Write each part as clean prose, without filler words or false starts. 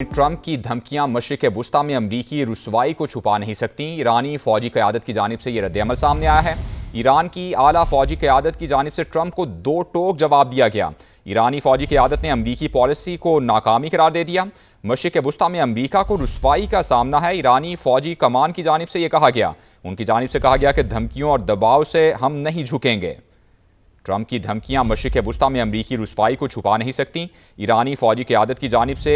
Trump की धमकियां मशरिक़ वुस्ता में अमरीकी रुसवाई को छुपा नहीं सकती। ईरानी फौजी क़यादत की जानिब से यह रद्द-ए-अमल सामने आया है। ईरान की आला फौजी क़यादत की जानिब से ट्रंप को दो टोक जवाब दिया गया। ईरानी फौजी क़यादत ने अमरीकी पॉलिसी को नाकामी करार दे दिया। मशरिक़ वुस्ता में अमरीका को रुसवाई का सामना है। ईरानी फौजी कमान की जानिब से यह कहा गया, उनकी जानिब से कहा गया कि धमकियों और दबाव से हम नहीं झुकेंगे। ट्रंप की धमकियां मशरिक़ वुस्ता में अमरीकी रुसवाई को छुपा नहीं सकती। ईरानी फौजी क़यादत की जानिब से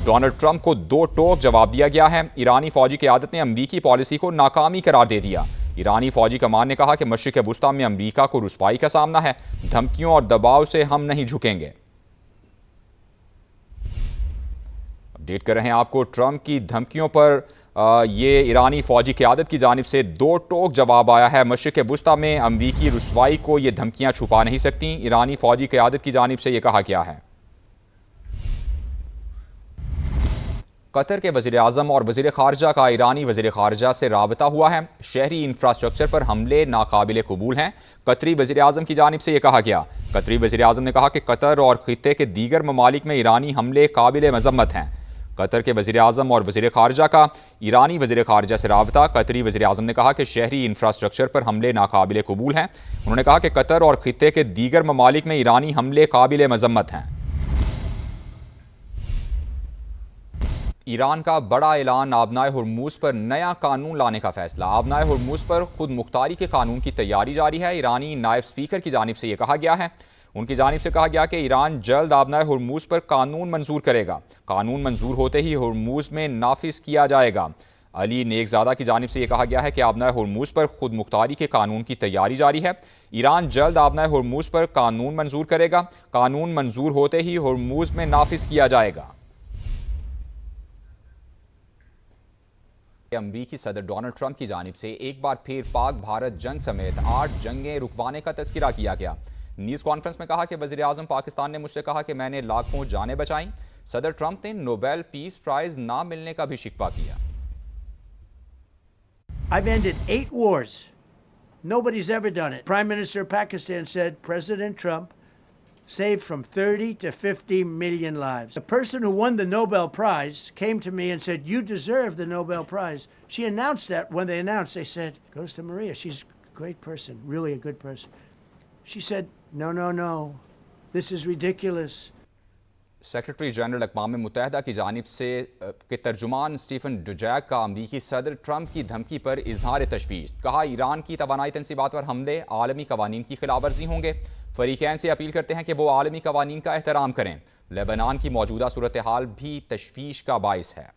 डोनाल्ड ट्रंप को दो टोक जवाब दिया गया है। ईरानी फौजी क़यादत ने अमरीकी पॉलिसी को नाकामी करार दे दिया। ईरानी फौजी कमान ने कहा कि मशरिक़ वुस्ता में अमरीका को रुसवाई का सामना है, धमकियों और दबाव से हम नहीं झुकेंगे। अपडेट कर रहे हैं आपको ट्रंप की धमकियों पर। ये ईरानी फौजी क़यादत की जानिब से दो टोक जवाब आया है। मशरिक़ वुस्ता में अमरीकी रुसवाई को ये धमकियां छुपा नहीं सकती। ईरानी फौजी क़यादत की जानिब से यह कहा गया है। कतर के वज़ीर आज़म और वज़ीर ख़ारजा का ईरानी वज़ीर ख़ारजा से राबता हुआ है। शहरी इंफ्रास्ट्रक्चर पर हमले नाकाबिले कबूल हैं। कतरी वज़ीर आज़म की जानिब से यह कहा गया। कतरी वज़ीर आज़म ने कहा कि कतर और ख़ित्ते के दीगर ममालिक में ईरानी हमले काबिल मज़म्मत हैं। कतर के वज़ीर आज़म और वज़ीर ख़ारजा का ईरानी वज़ीर ख़ारजा से राबता। कतरी वज़ीर आज़म ने कहा कि शहरी इंफ्रास्ट्रक्चर पर हमले नाकाबिले कबूल हैं। उन्होंने कहा कि कतर और ख़ित्ते के दीगर ममालिक में ईरानी हमले काबिल मज़म्मत हैं। ईरान का बड़ा ऐलान, आबनाए हुर्मुज़ पर नया कानून लाने का फैसला। आबनाए हुर्मुज़ पर खुद मुख्तारी के कानून की तैयारी जारी है। ईरानी नायब स्पीकर की जानिब से यह कहा गया है, उनकी जानिब से कहा गया कि ईरान जल्द आबनाए हुर्मुज़ पर कानून मंजूर करेगा। कानून मंजूर होते ही हुर्मुज़ में नाफिज किया जाएगा। अली नेकज़ादा की जानिब से यह कहा गया है कि आबनाए हुर्मुज़ पर खुद मुख्तारी के कानून की तैयारी जारी है। ईरान जल्द आबनाए हुर्मुज़ पर कानून मंजूर करेगा। कानून मंजूर होते ही हुर्मुज़ में नाफिज किया जाएगा। अमरीकी सदर डोनाल्ड ट्रंप की जानिब से एक बार फिर पाक भारत जंग समेत 8 जंगें रुकवाने का तज़किरा किया गया। न्यूज़ कॉन्फ्रेंस में कहा कि वज़ीर आज़म पाकिस्तान ने मुझसे कहा कि मैंने लाखों जानें बचाईं। सदर ट्रंप ने नोबेल पीस प्राइज ना मिलने का भी शिकवा किया। I've ended 8 wars. Nobody's ever done it. Prime Minister of Pakistan said President Trump saved from 30 to 50 million lives. The person who won the Nobel Prize came to me and said, "You deserve the Nobel Prize." She announced that. When they announced, they said, "Goes to Maria. She's a great person, really a good person." She said, "No, no, no. This is ridiculous." Secretary general अक़वाम मुत्तहिदा की जानिब से के तर्जुमान Stephen डुजैक का अमरीकी सदर Trump की धमकी पर इजहार तशवीश। कहा, ईरान की तवानाई तनसीबात पर हमले आलमी कवानीन की खिलाफ वर्जी होंगे। फरीकैन से अपील करते हैं कि वो आलमी कवानीन का एहतराम करें। लेबनान की मौजूदा सूरत हाल भी तशवीश का बाइस है।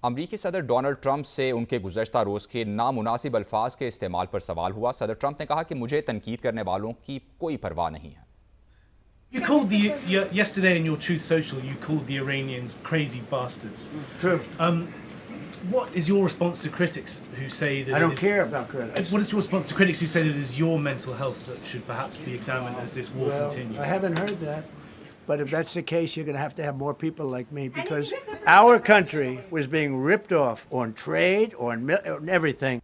अमरीकी सदर डोनाल्ड ट्रंप से उनके गुज़श्ता रोज़ के नामुनासिब अल्फाज के इस्तेमाल पर सवाल हुआ। सदर ट्रंप ने कहा कि मुझे तनकीद करने वालों की कोई परवाह नहीं है। You called yesterday in your Truth Social, you called the Iranians crazy bastards. True. What is your response to critics who say that I don't care about critics. What is your response to critics who say that it is your mental health that should perhaps be examined as this war continues? I haven't heard that. But if that's the case, you're going to have more people like me, because our country was being ripped off on trade, on everything.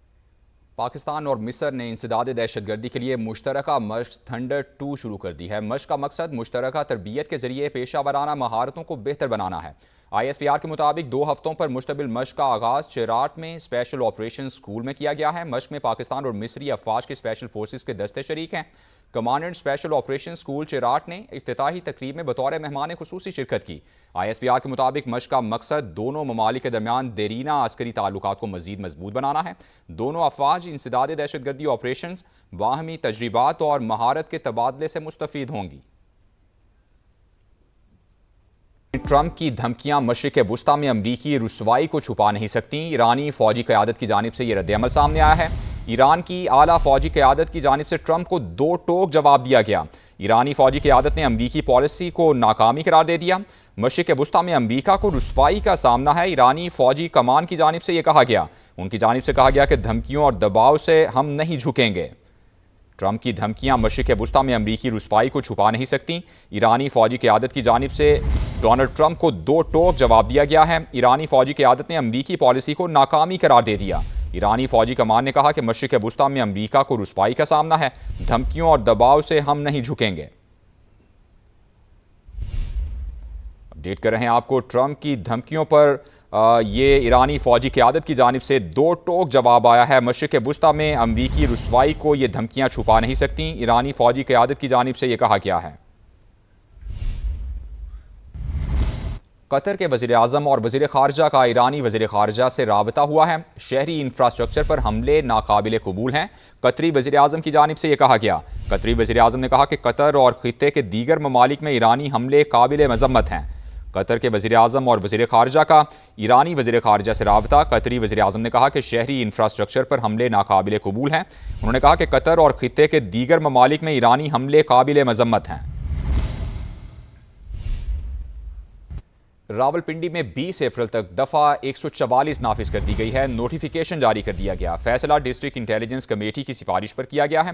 Pakistan और मिस्र ने इंसदाद दहशतगर्दी के लिए मुश्तरका मश्क thunder 2 शुरू कर दी है। मश्क का मकसद मुश्तरका तरबियत के जरिए पेशा वराना महारतों को बेहतर बनाना है। ISPR के मुताबिक 2 हफ्तों पर मुश्तमिल मश्क का आगाज चेराट में स्पेशल ऑपरेशन स्कूल में किया गया है। मश्क में पाकिस्तान और मिस्री अफवाज के स्पेशल फोर्सेस के दस्ते शरीक हैं। कमांडेंट स्पेशल ऑपरेशन स्कूल चेराट ने इफ्तिताही तकरीब में बतौर मेहमान खुसूसी शिरकत की। ISPR के मुताबिक मश्क का मकसद दोनों ममालिक के दरमियान देरीना आस्करी ताल्लुकात को मजीद मजबूत बनाना है। दोनों अफवाज इंसदाद दहशतगर्दी ऑपरेशन, बाहमी तजरीबात और महारत के तबादले से मुस्तफीद होंगी। ट्रंप की धमकियां मशरिक़ वुस्ता में अमरीकी रुसवाई को छुपा नहीं सकती। ईरानी फौजी क़यादत की जानिब से यह रद्द-ए-अमल सामने आया है। ईरान की आला फौजी क़यादत की जानिब से ट्रंप को दो टोक जवाब दिया गया। ईरानी फौजी क़यादत ने अमरीकी पॉलिसी को नाकामी करार दे दिया। मशरिक़ वुस्ता में अमरीका को रुसवाई का सामना है। ईरानी फौजी कमान की जानिब से यह कहा गया, उनकी जानिब से कहा गया कि धमकियों और दबाव से हम नहीं झुकेंगे। ट्रंप की धमकियां मशरिक़ वुस्ता में अमरीकी रुसवाई को छुपा नहीं सकती। ईरानी फौजी क़यादत की जानिब से डोनाल्ड ट्रंप को दो टोक जवाब दिया गया है। ईरानी फौजी क़यादत ने अमरीकी पॉलिसी को नाकामी करार दे दिया। ईरानी फौजी कमान ने कहा कि मशरिक़ वुस्ता में अमरीका को रुसवाई का सामना है, धमकियों और दबाव से हम नहीं झुकेंगे। अपडेट कर रहे हैं आपको। ट्रंप की धमकियों पर ये ईरानी फौजी क़यादत की जानिब से दो टोक जवाब आया है। मशरिक़ वुस्ता में अमरीकी रुसवाई को ये धमकियां छुपा नहीं सकती। ईरानी फौजी क़यादत की जानिब से ये कहा गया है। कतर के वज़ीर आज़म और वज़ीर ख़ारजा का ईरानी वज़ीर ख़ारजा से राबता हुआ है। शहरी इंफ्रास्ट्रक्चर पर हमले नाकाबिल कबूल हैं। कतरी वज़ीर आज़म की जानिब से यह कहा गया। कतरी वज़ीर आज़म ने कहा कि कतर और ख़ित्ते के दीगर ममालिक में ईरानी हमले काबिल मज़म्मत हैं। कतर के वज़ीर आज़म और वज़ीर ख़ारजा का ईरानी वज़ीर ख़ारजा से राबता। कतरी वज़ीर आज़म ने कहा कि शहरी इंफ्रास्ट्रक्चर पर हमले नाकाबिल कबूल हैं। उन्होंने कहा कि कतर और ख़ित्ते के दीगर ममालिक में ईरानी हमले काबिल मज़म्मत हैं। रावलपिंडी में 20 अप्रैल तक दफ़ा 144 नाफिज कर दी गई है। नोटिफिकेशन जारी कर दिया गया। फैसला डिस्ट्रिक्ट इंटेलिजेंस कमेटी की सिफारिश पर किया गया है।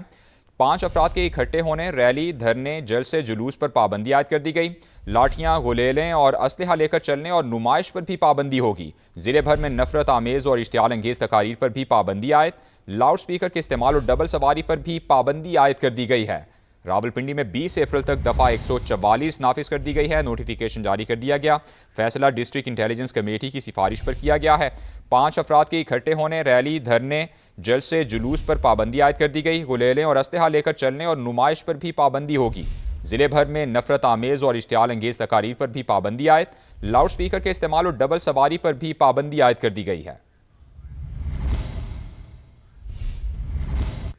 5 अफराद के इकट्ठे होने, रैली, धरने, जलसे, जुलूस पर पाबंदी आयद कर दी गई। लाठियां, गुलेलें और असलहा लेकर चलने और नुमाइश पर भी पाबंदी होगी। ज़िले भर में नफरत आमेज़ और इश्तियाल अंगेज़ तकारीर पर भी पाबंदी आयद। लाउड स्पीकर के इस्तेमाल और डबल सवारी पर भी पाबंदी आयद कर दी गई है। रावलपिंडी में 20 अप्रैल तक दफ़ा 144 नाफिज कर दी गई है। नोटिफिकेशन जारी कर दिया गया। फैसला डिस्ट्रिक्ट इंटेलिजेंस कमेटी की सिफारिश पर किया गया है। 5 अफराद के इकट्ठे होने, रैली, धरने, जलसे, जुलूस पर पाबंदी आयद कर दी गई। गुलेलें और असलहा लेकर चलने और नुमाइश पर भी पाबंदी होगी। ज़िले भर में नफरत आमेज़ और इश्तियाल अंगेज़ तकारीर पर भी पाबंदी आयद। लाउड स्पीकर के इस्तेमाल और डबल सवारी पर भी पाबंदी आयद कर दी गई है।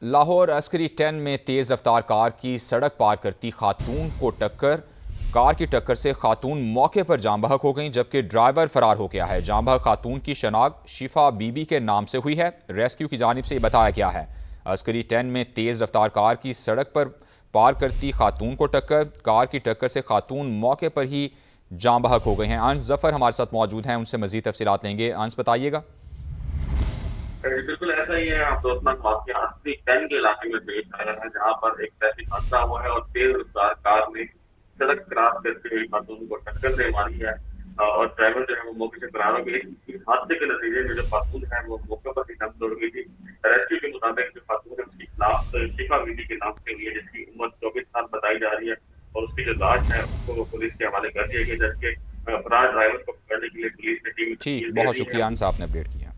लाहौर अस्करी 10 में तेज़ रफ्तार कार की सड़क पार करती खातून को कार की टक्कर से खातून मौके पर जाँ बहक हो गई, जबकि ड्राइवर फरार हो गया है। जाँ बहक खातून की शनाख्त शिफा बीबी के नाम से हुई है। रेस्क्यू की जानिब से बताया गया है। अस्करी 10 में तेज़ रफ्तार कार की सड़क पर पार करती खातून को कार की टक्कर से खातून मौके पर ही जाँ बहक हो गए हैं। अंस जफर हमारे साथ मौजूद हैं, उनसे मज़ीद तफसीलात लेंगे। अंस, बताइएगा। बिल्कुल ऐसा ही है। अफसोसनाक वाकया 10 के इलाके में पेश आया है, जहाँ पर एक ट्रैफिक हादसा हुआ है और तेज रफ्तार कार ने सड़क क्रॉस करते हुए खातून को टक्कर दे मारी है और ड्राइवर जो है वो मौके से फरार हो गई। इस हादसे के नतीजे में जो खातून है वो मौके पर ही दम तोड़ गई थी। रेस्क्यू के मुताबिक जो खातून है उसकी खिलाफ शिफा बीबी के नाम से हुई है, जिसकी उम्र 24 साल बताई जा रही है और उसकी जो लाश है उसको पुलिस के हवाले कर दिया गया, जबकि फरार ड्राइवर को पकड़ने के लिए पुलिस ने टीम ठीक, बहुत शुक्रिया अंस, आपने अपडेट किया।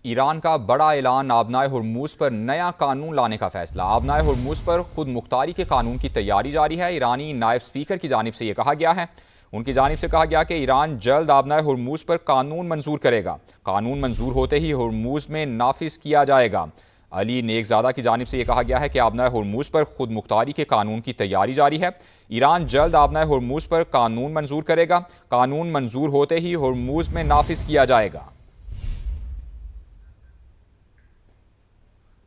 ईरान का बड़ा ऐलान, आबनाए हुर्मुज़ पर नया कानून लाने का फैसला। आबनाए हुर्मुज़ पर खुद मुख्तारी के कानून की तैयारी जारी है। ईरानी नायब स्पीकर की जानिब से यह कहा गया है, उनकी जानिब से कहा गया कि ईरान जल्द आबनाए हुर्मुज़ पर कानून मंजूर करेगा। कानून मंजूर होते ही हुर्मुज़ में नाफिज किया जाएगा। अली नेकज़ादा की जानिब से यह कहा गया है कि आबनाए हुर्मुज़ पर खुद मुख्तारी के कानून की तैयारी जारी है। ईरान जल्द आबनाए हुर्मुज़ पर कानून मंजूर करेगा। कानून मंजूर होते ही हुर्मुज़ में नाफिज किया जाएगा।